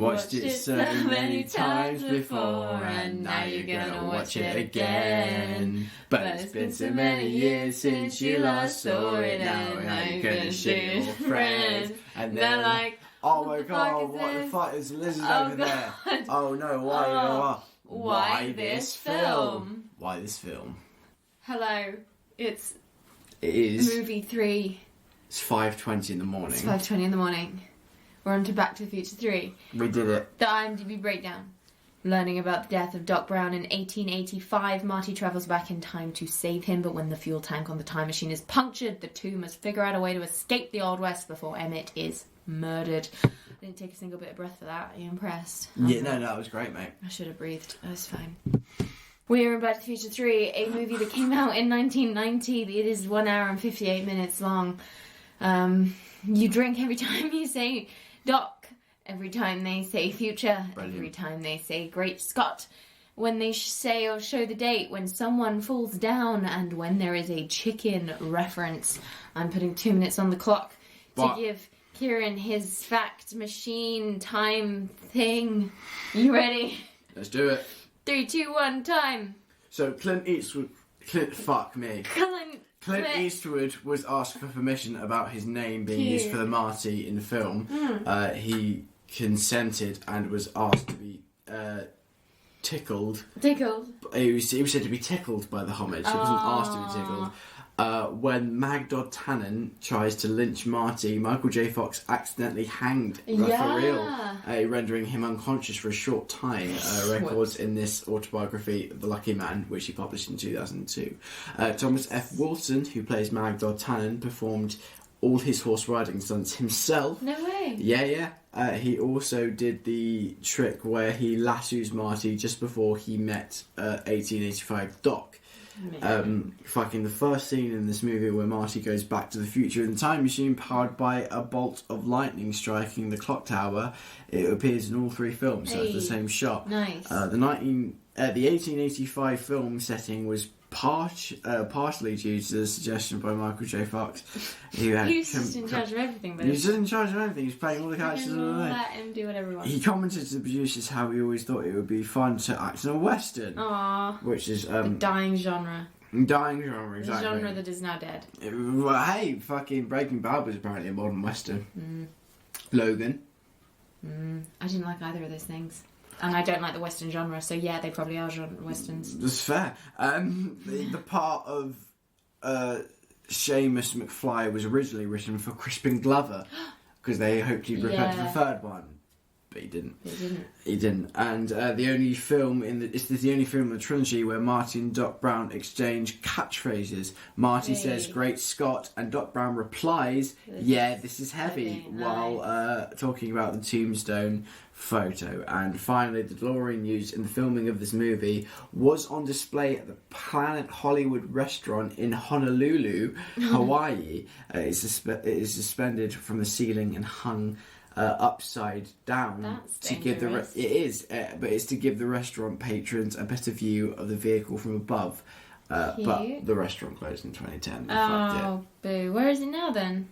watched it so many times before, and now you're gonna watch it again. But it's been so many years since you last saw it, now you're gonna share your friends. And they're like, oh my god, what the fuck is Liz's over there? Oh no, why this film? Why this film? Hello, it is movie 3. It's 5:20 in the morning. It's 5:20 in the morning. We're on to Back to the Future 3. We did it. The IMDb breakdown. Learning about the death of Doc Brown in 1885, Marty travels back in time to save him, but when the fuel tank on the time machine is punctured, the two must figure out a way to escape the Old West before Emmett is murdered. I didn't take a single bit of breath for that. Are you impressed? Yeah, no, that was great, mate. I should have breathed. That was fine. We're in Back to the Future 3, a movie that came out in 1990. It is 1 hour and 58 minutes long. You drink every time you say Doc, every time they say future, Brilliant. Every time they say Great Scott, when they say or show the date, when someone falls down, and when there is a chicken reference. I'm putting 2 minutes on the clock to give Kieran his fact machine time thing. You ready? Let's do it. 3, 2, 1, time. So Clint Eastwood was asked for permission about his name being used for the Marty in the film. He consented and was asked to be tickled. Tickled? He was said to be tickled by the homage. He wasn't asked to be tickled. When Mag Dod Tannen tries to lynch Marty, Michael J. Fox accidentally hanged for real, rendering him unconscious for a short time. Records in this autobiography, The Lucky Man, which he published in 2002. Thomas F. Wilson, who plays Mag Dod Tannen, performed all his horse riding stunts himself. No way. Yeah. He also did the trick where he lassos Marty just before he met 1885 Doc. The first scene in this movie where Marty goes back to the future in the time machine powered by a bolt of lightning striking the clock tower. It appears in all 3 films, so it's the same shot. Nice. The 1885 film setting was partially due to the suggestion by Michael J. Fox. He was just in charge of everything. He was in charge of everything. He was playing all the characters. Let him do whatever he wants. He commented to the producers how he always thought it would be fun to act in a western. Aww. Which is the dying genre. Dying genre, exactly. The genre that is now dead. Well, hey, fucking Breaking Bad was apparently a modern western. Logan. I didn't like either of those things. And I don't like the western genre, so yeah, they probably are westerns. That's fair. The part of Seamus McFly was originally written for Crispin Glover, because they hoped he'd repent for the third one. But he didn't. He didn't. And the only film it's the only film in the trilogy where Marty and Doc Brown exchange catchphrases. Marty says "Great Scott," and Doc Brown replies, "Yeah, this is heavy," while talking about the tombstone photo. And finally, the DeLorean used in the filming of this movie was on display at the Planet Hollywood restaurant in Honolulu, Hawaii. It is suspended from the ceiling and hung upside down. That's to give but it's to give the restaurant patrons a better view of the vehicle from above. But the restaurant closed in 2010. Oh, boo! Where is it now then?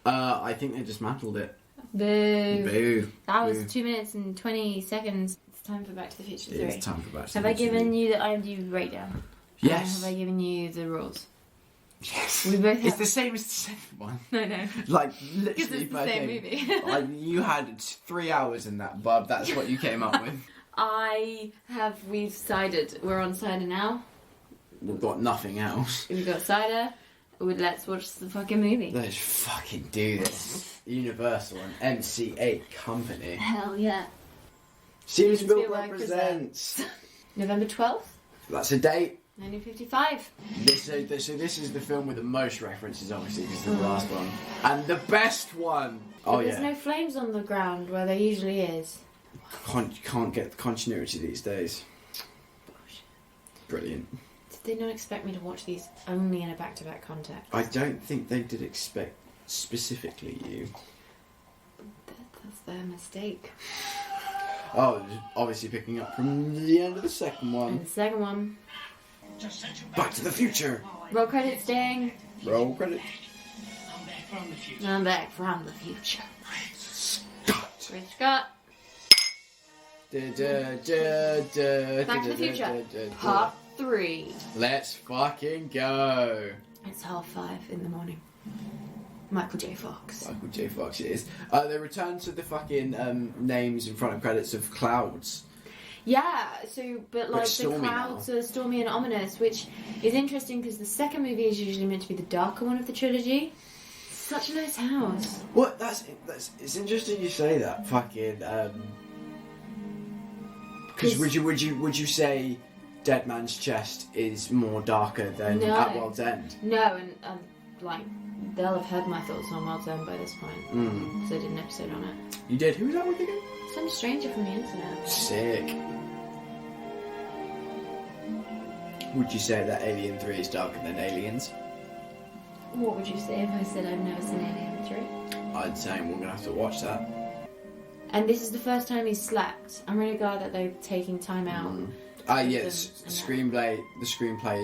I think they dismantled it. Boo! That was 2 minutes and 20 seconds. It's time for Back to the Future 3. It's time for Back to the Future. Have I given you the IMDb breakdown? Yes. Have I given you the rules? Yes. We both have... It's the same as the second one. No. Like, literally, because it's the same movie. Like, you had 3 hours in that, bub. That's what you came up with. We've decided. We're on cider now. We've got nothing else. We've got cider. Let's watch the fucking movie. Let's fucking do this. Universal and MC8 Company. Hell yeah. Steven Spielberg presents. November 12th? That's a date. 1955. This is the film with the most references, obviously, because it's the last one. And the best one! But there's no flames on the ground where there usually is. Can't get the continuity these days. Bullshit. Brilliant. Did they not expect me to watch these only in a back-to-back context? I don't think they did expect specifically you. That's their mistake. Oh, obviously picking up from the end of the second one. And the second one. Back to the Future. Roll credits, dang. Roll credits. I'm back from the future. Scott. Ridge Scott. Back to the Future, Part 3. Let's fucking go. It's 5:30 in the morning. Michael J. Fox. Michael J. Fox it is. They return to the fucking names in front of credits of clouds. Yeah, but like the clouds are stormy and ominous, which is interesting because the second movie is usually meant to be the darker one of the trilogy. Such a nice house. What? That's it's interesting you say that. Fucking. Because would you say Dead Man's Chest is more darker than At World's End? No, and like they'll have heard my thoughts on World's End by this point because I did an episode on it. You did. Who was that with again? Some stranger from the internet. Sick. Would you say that Alien 3 is darker than Aliens? What would you say if I said I've never seen Alien 3? I'd say we're going to have to watch that. And this is the first time he's slept. I'm really glad that they're taking time out. Yes, the screenplay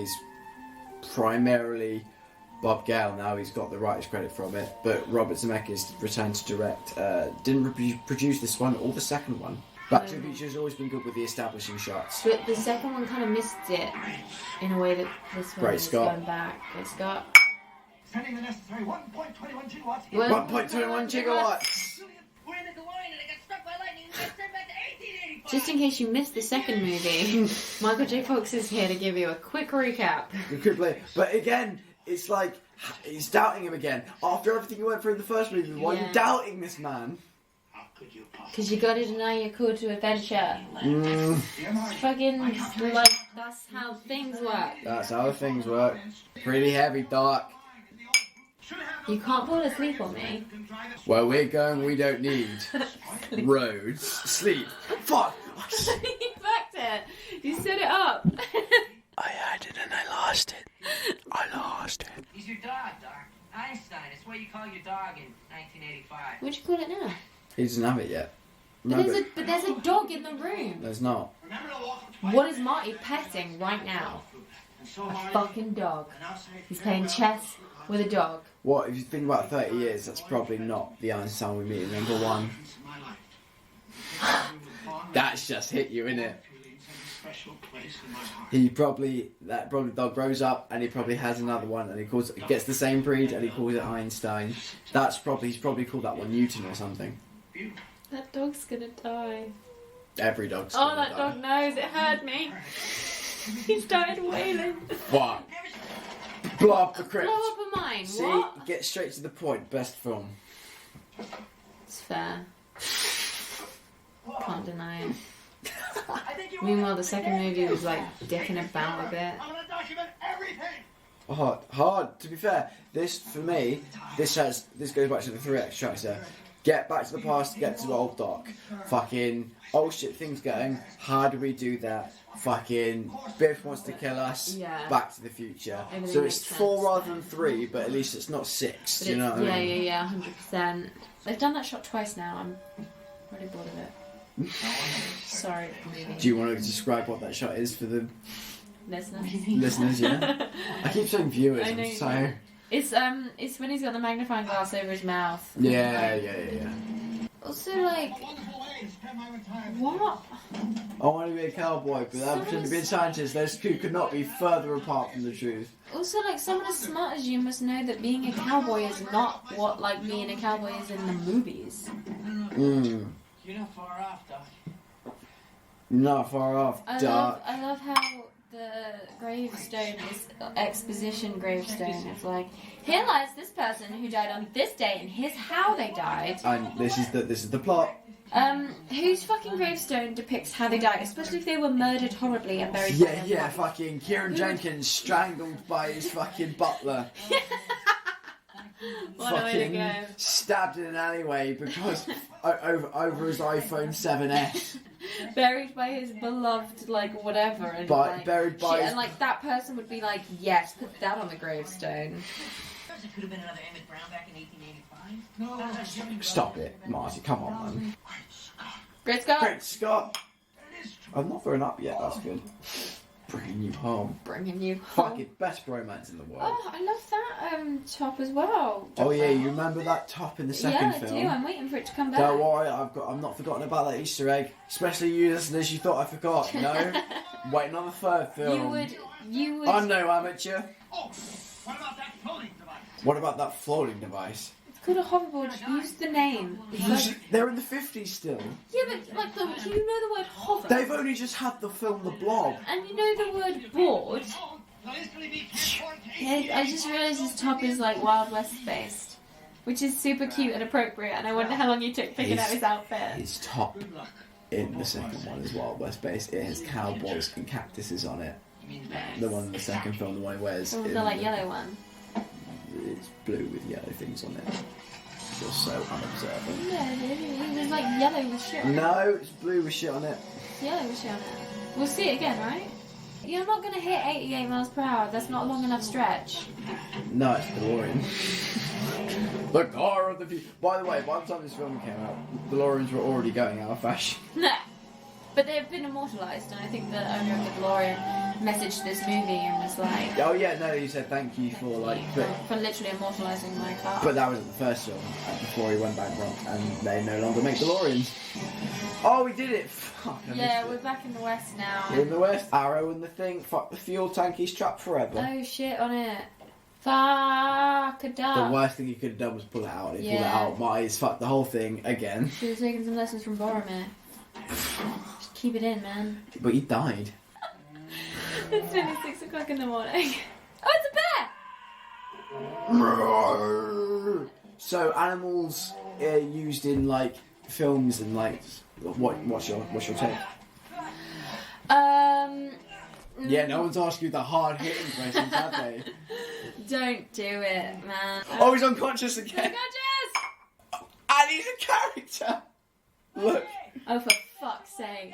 is primarily Bob Gale. Now he's got the writer's credit from it. But Robert Zemeckis returned to direct. Didn't produce this one or the second one. Back to the Future has always been good with the establishing shots. But the second one kind of missed it in a way that this one is going back. Great Scott. Sending the necessary 1.21 gigawatts. 1.21 gigawatts! We're in the DeLorean and I got struck by lightning and got sent back to 1885! Just in case you missed the second movie, Michael J. Fox is here to give you a quick recap. But again, it's like, he's doubting him again. After everything you went through in the first movie, why are you doubting this man? Because you gotta deny your core to adventure. Fucking, like, that's how things work. That's how things work. Pretty heavy, dark. You can't fall asleep on me. Where we're going, we don't need roads. Sleep. Fuck! You backed it. You set it up. I had it and I lost it. I lost it. He's your dog, Doc. Einstein. It's what you call your dog in 1985. What'd you call it now? He doesn't have it yet. But there's a dog in the room. There's not. What is Marty petting right now? A fucking dog. He's playing chess with a dog. What, if you think about 30 years, that's probably not the Einstein we meet in number one. That's just hit you, innit? That dog grows up and he probably has another one and he gets the same breed and he calls it Einstein. He's probably called that one Newton or something. That dog's gonna die. Every dog's gonna die. Oh, that dog knows. It heard me. He started wailing. What? Blow up the crypt. Blow up a mine. See, what? Get straight to the point. Best film. It's fair. Can't deny it. Meanwhile, the second movie was like dicking about a bit. I'm gonna document everything! Hard. To be fair, this for me, this goes back to the 3X tracks there. Get back to the past, get to old Doc. Fucking, oh shit, things going. How do we do that? Fucking, Biff wants to kill us. Yeah. Back to the Future. Everything So it's makes 4 sense. rather than 3, but at least it's not 6. Do you know what I mean? Yeah, 100%. They've done that shot twice now. I'm really bored of it. Sorry, movie. Do you want to describe what that shot is for the listeners? Yeah. I keep saying viewers. I know. I'm so. It's when he's got the magnifying glass over his mouth. Yeah. Also, like, what? I want to be a cowboy, but I'm pretending to be a scientist. Those two could not be further apart from the truth. Also, like, someone as smart as you must know that being a cowboy is not what, like, being a cowboy is in the movies. You're not far off, Doc. Not far off, Doc. I love how the gravestone is exposition gravestone. It's like, here lies this person who died on this day, and here's how they died. And this is the plot. Whose fucking gravestone depicts how they died, especially if they were murdered horribly and buried? Yeah. Fucking Kieran Jenkins strangled by his fucking butler. What a way to go. Stabbed in an alleyway because over his iPhone 7S. Buried by his beloved, like, whatever. And Buried by shit, his... and, like, that person would be like, yes, put that on the gravestone. It could have been another Emmett Brown back in 1885. No. Stop it, Marty. Come on, man. Great Scott. Great Scott. I'm not throwing up yet. That's good. Bringing you home. Bringing you home. Fucking best bromance in the world. Oh, I love that top as well. Oh yeah, you remember that top in the second film? Yeah, I do. I'm waiting for it to come back. Don't worry, I'm not forgotten about that Easter egg. Especially you listeners, you thought I forgot. No, waiting on the third film. You would. I'm no amateur. Oh, what about that floating device? What about that floating device? It's called a hoverboard. Use the name. They're in the 50s still. Yeah, but like you know the word hover. They've only just had the film The Blob. And you know the word board. Yeah, I just realised his top is like Wild West based, which is super cute and appropriate. And I wonder how long you took picking out his outfit. His top in the second one is Wild West based. It has cowboys and cactuses on it. The one in the second film, the one he wears. Oh, the like yellow one. It's blue with yellow things on it. You're so unobservant. Yeah, it was like yellow with shit on it. No, it's blue with shit on it. It's yellow with shit on it. We'll see it again, right? You're not going to hit 88 miles per hour. That's not a long enough stretch. No, it's DeLorean. The car of the future. By the way, by the time this film came out, DeLoreans were already going out of fashion. No. But they've been immortalised, and I think the owner of the DeLorean messaged this movie and was like... Oh yeah, no, he said thank you for like... For literally immortalising my car. But that was the first film, before he went bankrupt, and they no longer make DeLoreans. Oh, we did it! Fuck, yeah, we're back in the West now. We're in the West. Arrow and the thing. Fuck the fuel tank, he's trapped forever. Oh shit on it. Fuck a duck. The worst thing he could have done was pull it out. He pulled it out. My eyes fucked the whole thing again. Should have taken some lessons from Boromir. Just keep it in, man. But he died. It's only 6 o'clock in the morning. Oh, it's a bear! So animals used in like films and like what's your take? Yeah, no one's asked you the hard hitting questions, have they? Don't do it, man. Oh, he's unconscious again. Unconscious! And he's a character. Look. Oh, for fuck's sake.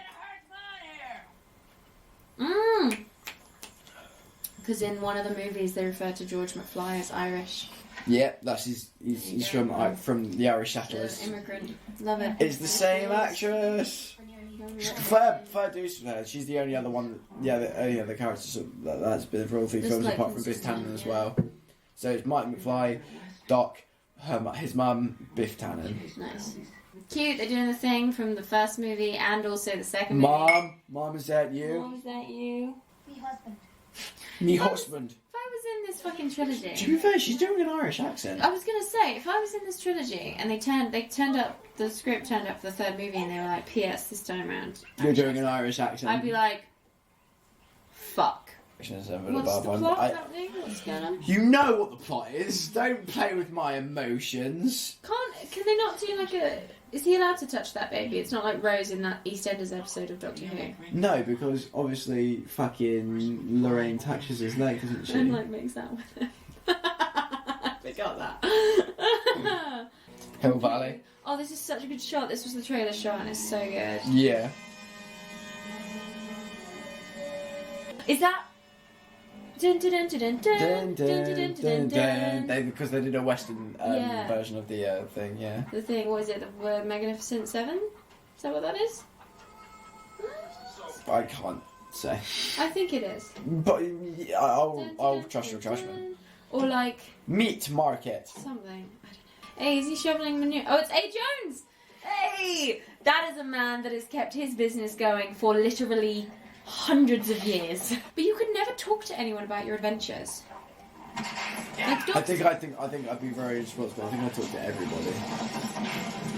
Because in one of the movies they refer to George McFly as Irish. Yeah, that's he's from the Irish Settlers. Immigrant. Love it. It's the same actress. Fair dues to her. She's the only other one. The only other character that's been in for all three films apart from Biff Tannen as well. So it's Mike McFly, Doc, his mum, Biff Tannen. Nice. Cute. They're doing the thing from the first movie and also the second movie. Mom, is that you? Mom, is that you? Me husband. Me husband. If I was in this fucking trilogy. To be fair, she's doing an Irish accent. I was gonna say, if I was in this trilogy and the script turned up for the third movie and they were like, P.S. this time around. You're doing an Irish accent. I'd be like, fuck. What's the plot happening? What's going on? You know what the plot is. Don't play with my emotions. Can they not do like a... Is he allowed to touch that baby? It's not like Rose in that EastEnders episode of Doctor Who. No, because obviously fucking Lorraine touches his leg, doesn't she? And like makes out with him. I forgot that. Hill Valley. Oh, this is such a good shot. This was the trailer shot and it's so good. Yeah. Is that... Dun, dun, dun, dun, dun, dun, dun, dun, dun, dun. Because they did a Western version of the thing, yeah. The thing, what is it? The Magnificent Seven? Is that what that is? I can't say. I think it is. But I'll trust your judgment. Or like... Meat Market. Something. I don't know. Hey, is he shoveling manure? Oh, it's A. Jones! Hey! That is a man that has kept his business going for literally... hundreds of years. But you could never talk to anyone about your adventures. Like, I think I'd be very responsible. I think I'd talk to everybody.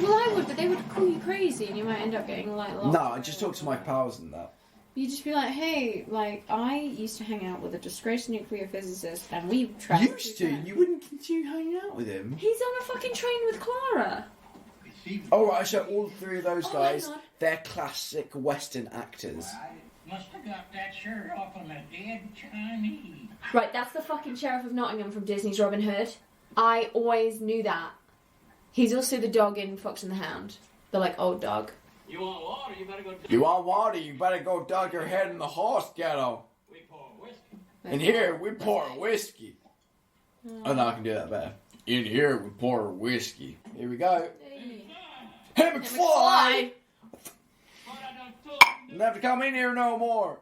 Well, I would, but they would call you crazy and you might end up getting like lost. No, I'd just talk to my pals and that. You'd just be like, hey, like, I used to hang out with a disgraced nuclear physicist and we traveled. Used to? You wouldn't continue hanging out with him? He's on a fucking train with Clara. Alright, so all three of those guys, they're classic Western actors. Must have got that shirt off on a dead Chinese. Right, that's the fucking Sheriff of Nottingham from Disney's Robin Hood. I always knew that. He's also the dog in Fox and the Hound. The, like, old dog. You want water, you better go... You want water, you better go dug your head in the horse ghetto. We pour whiskey. In here, we pour whiskey. Oh, no, I can do that better. In here, we pour whiskey. Here we go. Hey, McFly! Never come in here no more.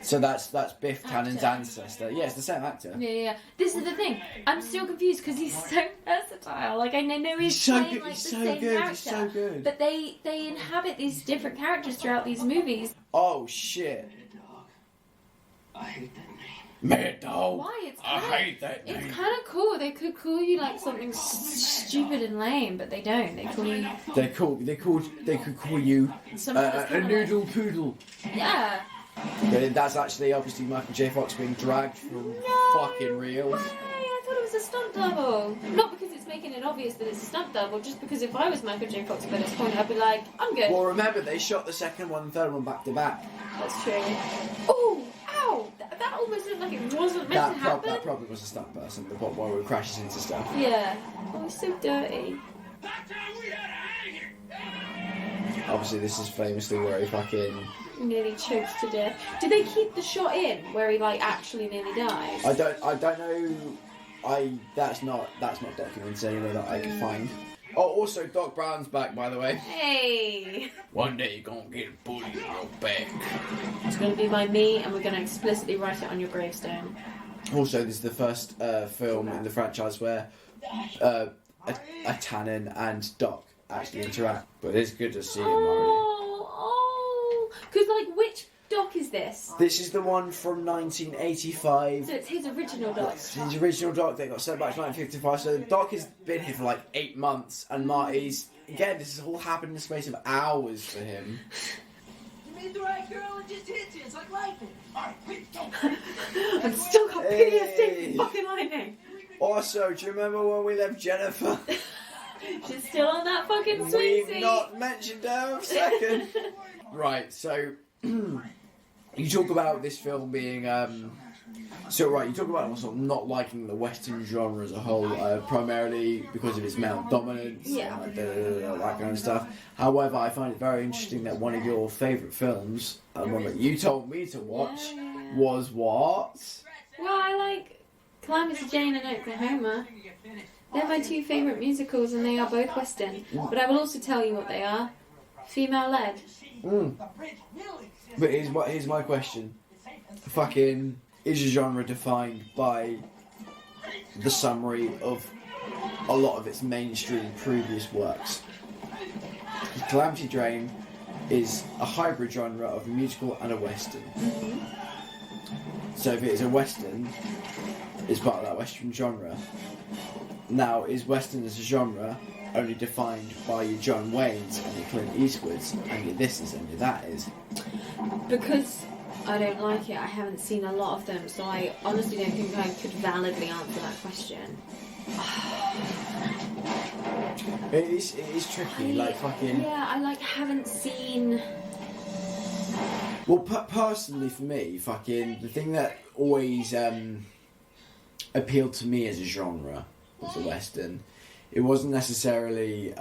So that's Biff Tannen's ancestor. Yeah, it's the same actor. Yeah. This is the thing. I'm still confused because he's so versatile. Like I know he's so playing good. like He's the so same good. character, He's so good. but they inhabit these different characters throughout these movies. Oh shit. I hate that name. Mad Dog. Why? I hate that name. It's kind of cool. They could call you like something stupid and lame, but they don't. They call you. They could call you a noodle poodle. Yeah. But that's actually obviously Michael J. Fox being dragged from fucking reels. Hey, I thought it was a stunt double. Not because it's making it obvious that it's a stunt double, just because if I was Michael J. Fox by this point, I'd be like, I'm good. Well, remember they shot the second one and third one back to back. That's true. Oh, ow! That almost looked like it wasn't meant to happen. That probably was a stunt person. The one where it crashes into stuff. Yeah. Oh, it's so dirty. Obviously, this is famously where he fucking. Nearly chokes to death. Did they keep the shot in where he like actually nearly dies? I don't know. That's not documented anywhere that I could find. Oh, also Doc Brown's back, by the way. Hey! One day you're gonna get a bullet in your back. It's gonna be by me, and we're gonna explicitly write it on your gravestone. Also, this is the first film in the franchise where a Tannen and Doc actually interact. But it's good to see him already. Because like, which Doc is this? This is the one from 1985. So it's his original Doc. It's his original Doc that got sent back to 1955. So Doc has been here for like 8 months, and Marty's again. This has all happened in the space of hours for him. You meet the right girl and just hits you. It's like lightning. I've still got PTSD from fucking lightning. Also, do you remember when we left Jennifer? She's still on that fucking sweetie. We've not mentioned her a second. Right, so you talk about this film being you talk about sort of not liking the Western genre as a whole, primarily because of its male dominance, and that kind of stuff. However, I find it very interesting that one of your favourite films, and one that you told me to watch, was what? Well, I like Calamity Jane and Oklahoma. They're my two favourite musicals, and they are both Western. But I will also tell you what they are: female-led. But here's my question. Fucking, is a genre defined by the summary of a lot of its mainstream previous works? Calamity Jane is a hybrid genre of a musical and a western. So if it is a western, it's part of that western genre. Now, is western as a genre only defined by your John Waynes and your Clint Eastwoods and your this is and your that is? Because I don't like it, I haven't seen a lot of them, so I honestly don't think I could validly answer that question. It is tricky, like fucking... Yeah, I haven't seen... Well, personally for me, fucking, the thing that always appealed to me as a genre was a western. It wasn't necessarily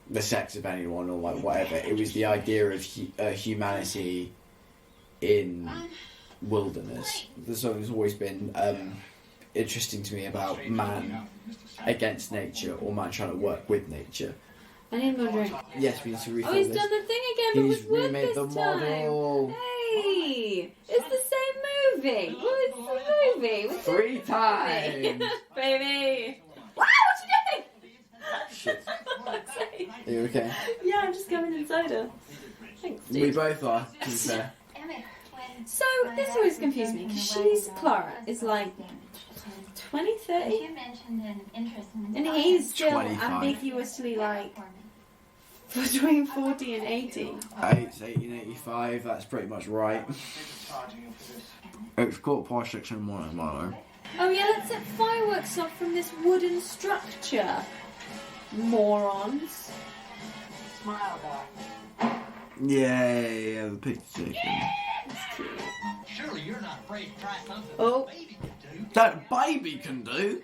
the sex of anyone or like whatever. It was the idea of humanity in wilderness. There's something that's always been interesting to me about man against nature or man trying to work with nature. I need more drink. Yes, we need to refilm Oh, he's this. done the thing again, but He's with wood remade this the time. model. Hey, it's the same movie. Well, it's the movie. What's 3 times. Baby. Wow, what you doing? Shit. For fuck's sake. Are you okay? Yeah, I'm just coming inside her. Thanks, dude. We both are, to be fair. So, this always confused me, because she's, Clara, is like 20, 30? And he's still 25. ambiguously like between 40 and 80. 1885, that's pretty much right. It's 6:15 in the morning, by the way. Oh yeah, let's set fireworks off from this wooden structure. Morons. Smile, boy. Yeah, the picture chicken. That's cute. Surely you're not afraid to try something Oh. a baby can do. That baby can do.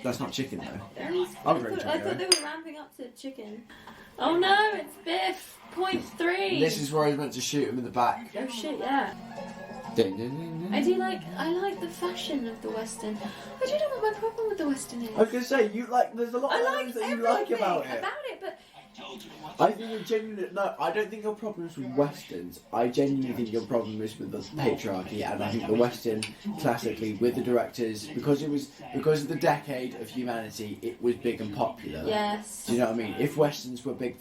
That's not chicken though. I thought they were ramping up to chicken. Oh no, it's Biff. Point 3. This is where I was meant to shoot him in the back. Oh shit, yeah. I like the fashion of the Western. I don't know what my problem with the Western is. I was gonna say, there's a lot I of like things that you everything like about it. but I think I don't think your problem is with westerns. I genuinely think your problem is with the patriarchy, and I think the western, classically, with the directors, because of the decade of humanity, it was big and popular. Yes. Do you know what I mean? If westerns were big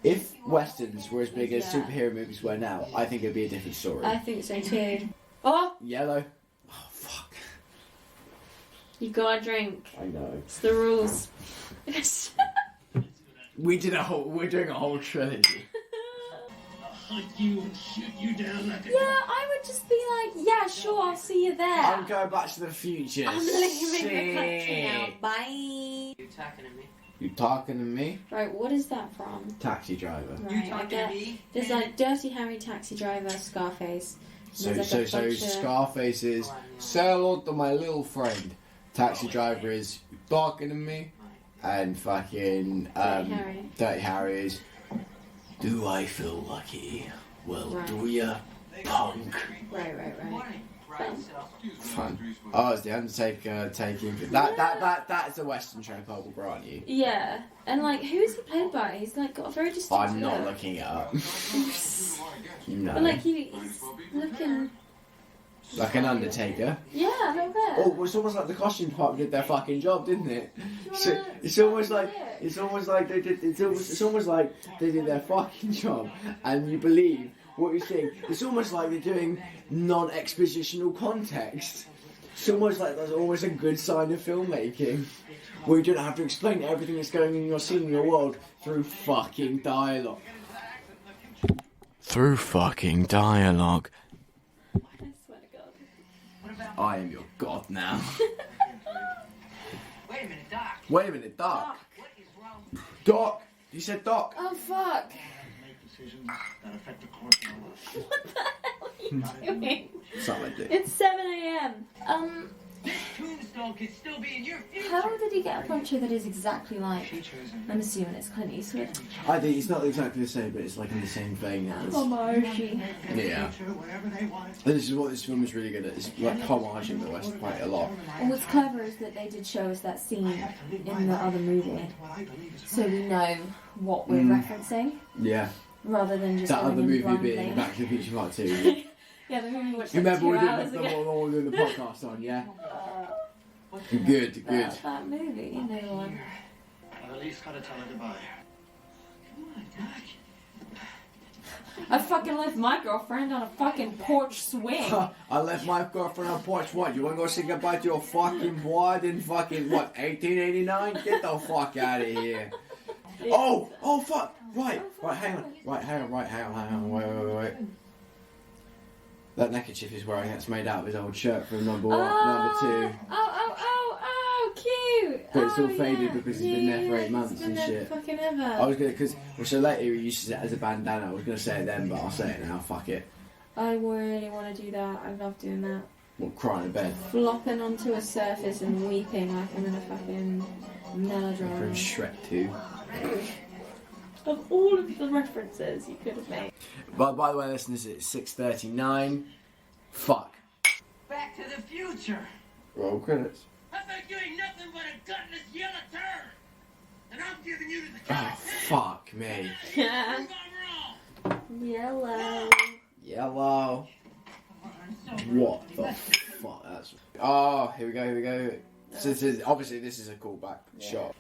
if westerns were as big as superhero movies were now, I think it'd be a different story. I think so too. Oh! Yellow. Oh fuck. You gotta drink. I know. It's the rules. We're doing a whole trilogy. Hunt you and shoot you down like a... Yeah, I would just be like, yeah, sure, I'll see you there. I'm going back to the future. I'm leaving the country now. Bye. You talking to me? You talking to me? Right, what is that from? Taxi Driver. Right, You talking to me? There's like Dirty Harry, Taxi Driver, Scarface. So There's like a bunch of- Scarface is say hello to my little friend. Taxi Driver is you talking to me, and fucking Dirty Harry is do I feel lucky? Well, Right. do ya, punk? Right. Right, so. Fun. Oh, it's the Undertaker taking that's a Western trope. I will grant you. Yeah, and like, who's he played by? He's like got a very distinct I'm not look. looking it up. No. But like, he's looking. Like an Undertaker. Yeah, a little bit. Oh, it's almost like the costume department did their fucking job, didn't it? So, it's almost like they did. It's almost like they did their fucking job, and you believe what you're seeing. It's almost like they're doing non-expositional context. It's almost like that's almost a good sign of filmmaking, where you don't have to explain everything that's going on in your scene, in your world, through fucking dialogue. Through fucking dialogue. I swear to God. I am your god now. Wait a minute, Doc. Wait a minute, Doc. What is wrong? Doc. You said Doc. Oh fuck! Make decisions that affect the course of our life. What the hell are you doing? Something like that. It's 7 a.m. This tombstone could still be in your future. How did he get a puncher that is exactly like? I'm assuming it's Clint Eastwood. I think it's not exactly the same, but it's like in the same vein as. Homage. Yeah. Whatever they want. And this is what this film is really good at. It's like homaging the West quite a lot. And what's clever is that they did show us that scene in the other movie, so we know what we're referencing, Yeah. rather than just That going other in movie blindly. being Back to the Future Part 2. Yeah, the movie we watched You like remember 2 we hours did ago. the one doing the podcast on, yeah? Good. That movie, you know the one. I've at least got to tell her goodbye. Come on, Doc. I fucking left my girlfriend on a fucking porch swing. I left my girlfriend on porch. What? You want to go say goodbye to your fucking boy in fucking, what, 1889? Get the fuck out of here. Oh, fuck. Right, hang on. Wait. That neckerchief he's wearing, that's made out of his old shirt from number 2. Oh, cute. But it's all faded because he's been there for 8 months he's been and there shit. Fucking ever. I was gonna, so later he used it as a bandana. I was gonna say it then, but I'll say it now. Fuck it. I really want to do that. I love doing that. We'll cry in bed. Flopping onto a surface and weeping like I'm in a fucking From melodrama. Shrek 2. Of all of the references you could have made. But by the way, listeners, it's 6:39. Fuck. Back to the future. Roll credits. I bet you ain't nothing but a gutless yellow turd. And I'm giving you to the Oh, count. fuck me. Yeah. I'm wrong. Yellow. Yellow. What the fuck? That's. Oh, here we go. So obviously this is a callback shot.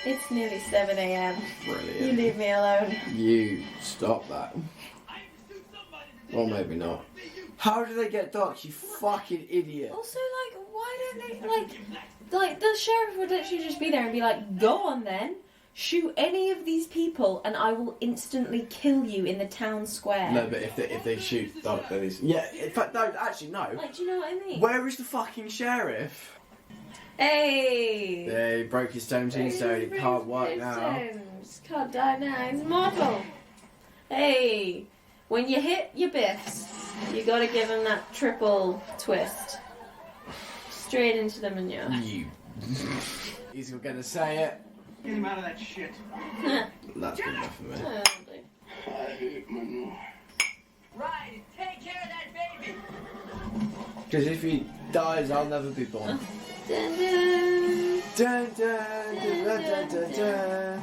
It's nearly 7 a.m. You Brilliant. leave me alone. You stop that. Or maybe not. How do they get dark, you fucking idiot? Also, like, why don't they, like the sheriff would literally just be there and be like, go on then, shoot any of these people and I will instantly kill you in the town square. No, but if they shoot dark, then it's... Yeah, in fact, no, actually, no. Like, do you know what I mean? Where is the fucking sheriff? Hey! Yeah, he broke his toenail, so he can't work now. Can't die now, he's mortal. Hey! When you hit your biffs, you gotta give him that triple twist. Straight into the manure. You. He's gonna say it. Get him out of that shit. That's good enough for me. I hate manure. Right, take care of that baby. Because if he dies, I'll never be born. Dun, dun. Dun, dun, dun, dun, dun, dun, dun.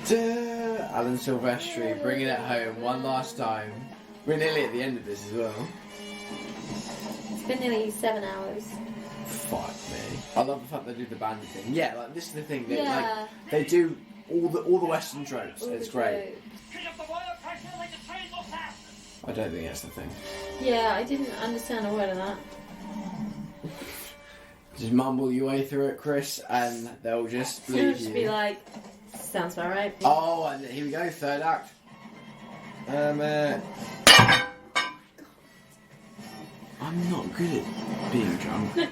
Dun. Alan Silvestri bringing it home one last time. We're nearly at the end of this as well. It's been nearly 7 hours. Fuck me. I love the fact they do the bandit thing. Yeah, like this is the thing. They, Yeah. like, they do all the Western tropes. All It's the great. Pick up the water pressure like the train go fast. I don't think that's the thing. Yeah, I didn't understand a word of that. Just mumble your way through it, Chris, and they'll just It'll believe just you. be like, sounds about right. Oh, and here we go, third act. I'm not good at being drunk.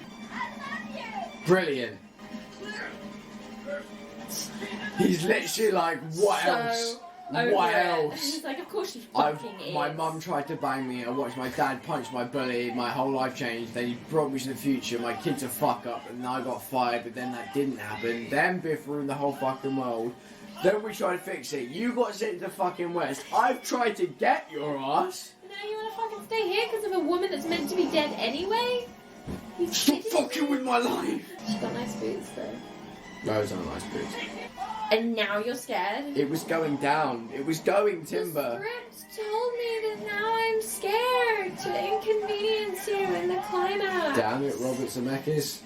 Brilliant. He's literally like, what else? What else? He's like, of course you fucking is. My mum tried to bang me. I watched my dad punch my bully. My whole life changed. Then he brought me to the future. My kid's a fuck up, and I got fired. But then that didn't happen. Then Biff ruined the whole fucking world. Then we tried to fix it. You got sent to the fucking West. I've tried to get your ass. Now you wanna fucking stay here because of a woman that's meant to be dead anyway? You Stop idiot. fucking with my life. She's got nice boots though. Those are nice boots. And now you're scared? It was going down. It was going timber. The script told me that now I'm scared to inconvenience you in the climax. Damn it, Robert Zemeckis.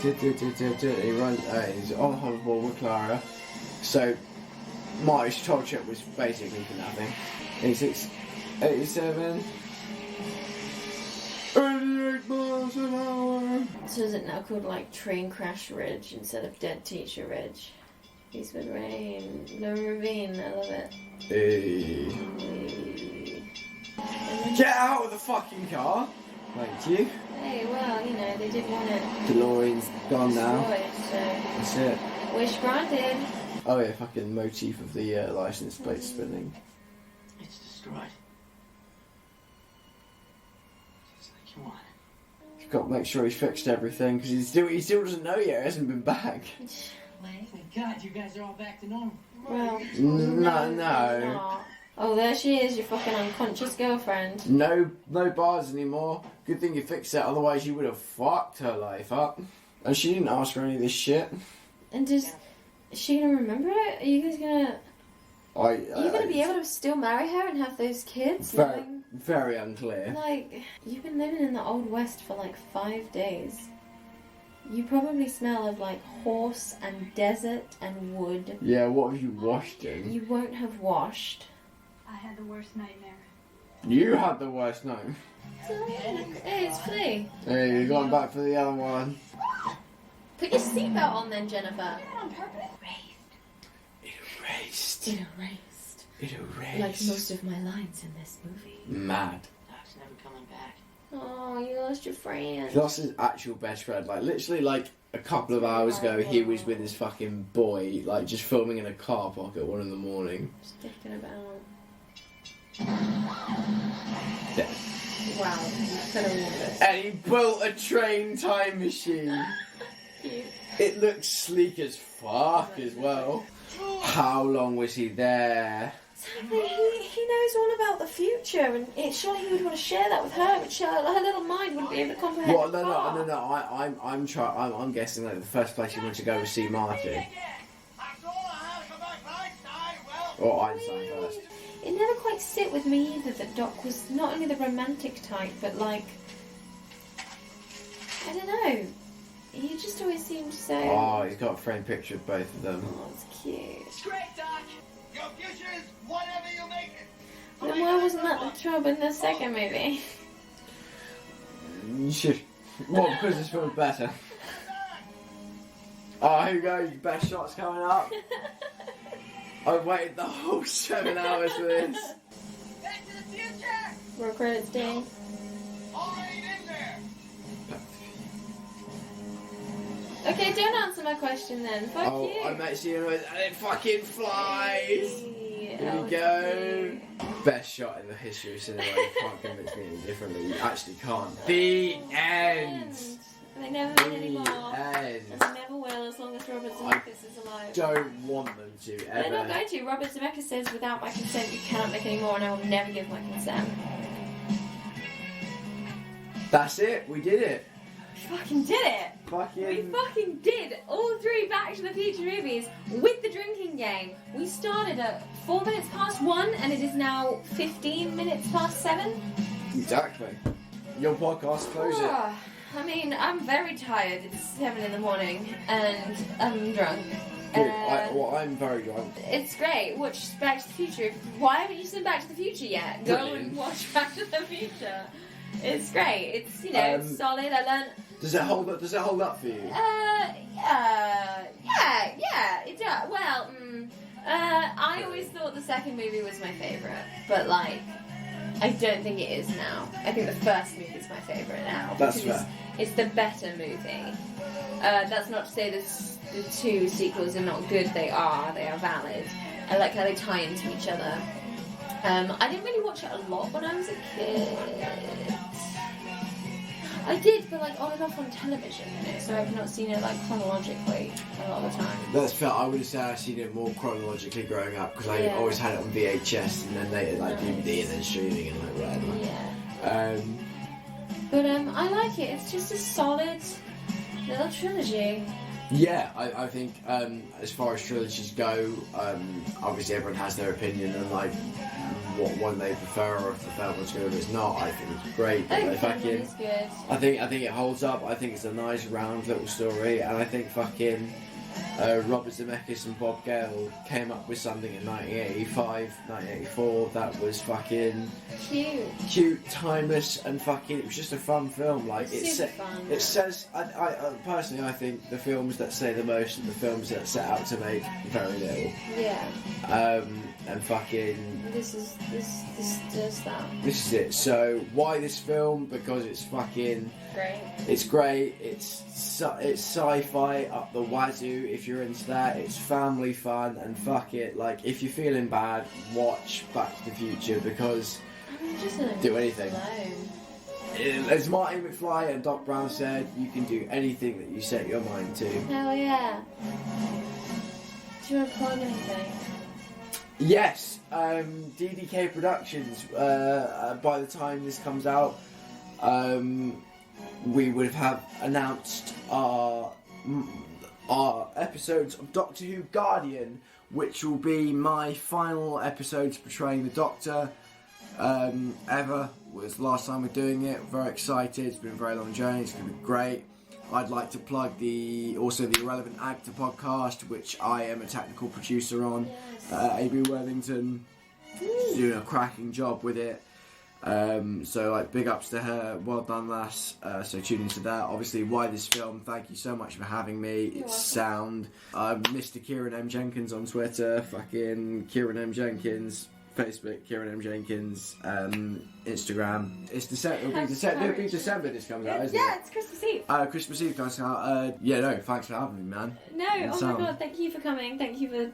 He runs. He's on hoverboard with Clara. So, Marty's troll trip was basically for nothing. 86, 87, 88 miles an hour. So is it now called like Train Crash Ridge instead of Dead Teacher Ridge? Eastwood Rain, no ravine, I love it. Hey. Get out of the fucking car! Thank you. Hey, well, you know, they did want it DeLorean's gone now. destroyed, so That's it. wish granted. Oh yeah, fucking motif of the license plate spinning. It's destroyed. Just like you want. He's got to make sure he's fixed everything because he still doesn't know yet. He hasn't been back. Thank God you guys are all back to normal. Well, No. not. Oh, there she is, your fucking unconscious girlfriend. No bars anymore. Good thing you fixed that, otherwise you would have fucked her life up. And she didn't ask for any of this shit. And is she gonna remember it? Are you guys gonna... Are you gonna be able to still marry her and have those kids? Very unclear. Like, you've been living in the Old West for like 5 days. You probably smell of like horse and desert and wood. Yeah, what have you washed in? You won't have washed. I had the worst nightmare. You had the worst night. Hey, it's Flea. Hey, you're going back for the other one. Put your seatbelt on then, Jennifer. On purpose? It erased. It erased. It erased. Like most of my lines in this movie. Mad. Doc's never coming back. Oh, you lost your friend. He lost his actual best friend. Like, literally, like, a couple of hours ago, he was with his fucking boy, like, just filming in a car park at 1 in. Just thinking about... Dead. Wow, you could have warned us. And he built a train time machine. Cute. It looks sleek as fuck as well. How long was he there? Exactly, he knows all about the future, and surely he would want to share that with her, but her little mind wouldn't be able to comprehend. What? No. I'm guessing that the first place he wanted to go was see Marty. Or Einstein first. It never quite sit with me either that Doc was not only the romantic type, but like, I don't know. He just always seemed so... Oh, he's got a framed picture of both of them. Oh, it's cute. Great, Doc. Your future is whatever you make it. Then why wasn't that the trouble in the second movie? You should. Well, because this film's better. Oh, here we go. Best shots coming up. I've waited the whole 7 hours for this. Back to the future. Roll credits, Dane. Already in there. Okay, don't answer my question then. Fuck Oh, you. I'm actually in it, and it fucking flies. Here Oh, we go. Best shot in the history of cinema. You can't convince me any differently. You actually can't. The end. They never The will anymore. end. And they never will as long as Robert Zemeckis is alive. Don't want them to They're not ever. going to. Robert Zemeckis says, without my consent, you cannot make any more, and I will never give my consent. That's it. We did it. fucking did it. We fucking did all 3 Back to the Future movies with the drinking game. We started at 4 minutes past 1 and it is now 15 minutes past 7. Exactly. Your podcast, close it. I mean, I'm very tired. It's 7 in the morning and I'm drunk. Good. I'm very drunk. It's great. Watch Back to the Future. Why haven't you seen Back to the Future yet? Go and watch Back to the Future. It's great. It's, you know, it's solid. I learned... Does it hold up? Does it hold up for you? Yeah, it does. Well, I always thought the second movie was my favourite, but like, I don't think it is now. I think the first movie is my favourite now. That's fair. It's the better movie. That's not to say the 2 sequels are not good. They are valid. I like how they tie into each other. I didn't really watch it a lot when I was a kid. I did, but like on and off on television, you know, so I've not seen it like chronologically a lot of the time. That's fair. I would say I've seen it more chronologically growing up because I always had it on VHS and then later like DVD and then streaming and like whatever. Yeah. But I like it. It's just a solid little trilogy. Yeah, I think as far as trilogies go, obviously everyone has their opinion and like what one they prefer or if the third one's good or if it's not. I think it's great. I think the third one is good. I think it holds up. I think it's a nice round little story, and I think fucking Robert Zemeckis and Bob Gale came up with something in 1985, 1984 that was fucking cute, timeless, and fucking. It was just a fun film. Like it says. I personally, I think the films that say the most are the films that set out to make very little. Yeah. And fucking. This does that. This is it. So why this film? Because it's fucking. Great. It's great. It's sci-fi up the wazoo. If you're into that, it's family fun and fuck it. Like if you're feeling bad, watch Back to the Future because do anything. As Marty McFly and Doc Brown said, you can do anything that you set your mind to. Hell yeah. Do you want to plug anything? Yes, DDK Productions. By the time this comes out, we would have announced our episodes of Doctor Who Guardian, which will be my final episodes portraying the Doctor ever. It was the last time we're doing it. Very excited. It's been a very long journey. It's going to be great. I'd like to plug the Irrelevant Actor podcast, which I am a technical producer on. AB Worthington doing a cracking job with it. So like big ups to her, well done lass. So tune into that. Obviously, why this film? Thank you so much for having me. It's sound. Mr. Kieran M Jenkins on Twitter, fucking Kieran M Jenkins, Facebook Kieran M Jenkins, Instagram. It's December. It'll be December. This comes out, isn't it? Yeah, it's Christmas Eve. Christmas Eve comes out. Thanks for having me, man. No, oh my god, thank you for coming. Thank you for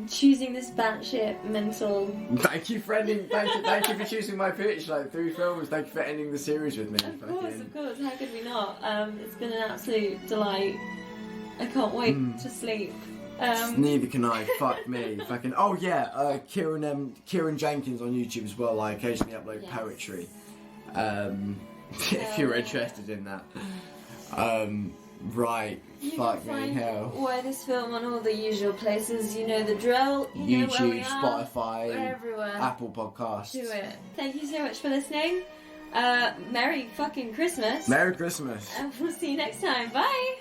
choosing this batshit mental. Thank you for choosing my pitch, like 3 films. Thank you for ending the series with me. Of course. How could we not? It's been an absolute delight. I can't wait to sleep. Neither can I. Fuck me. Fucking. Oh yeah. Kieran Jenkins on YouTube as well. I occasionally upload poetry. If you're interested in that. Right. Fuck me, hell. Why this film on all the usual places, you know the drill. You know YouTube, where we are. Spotify, We're everywhere. Apple Podcasts. Do it. Thank you so much for listening. Merry fucking Christmas. Merry Christmas. And we'll see you next time. Bye.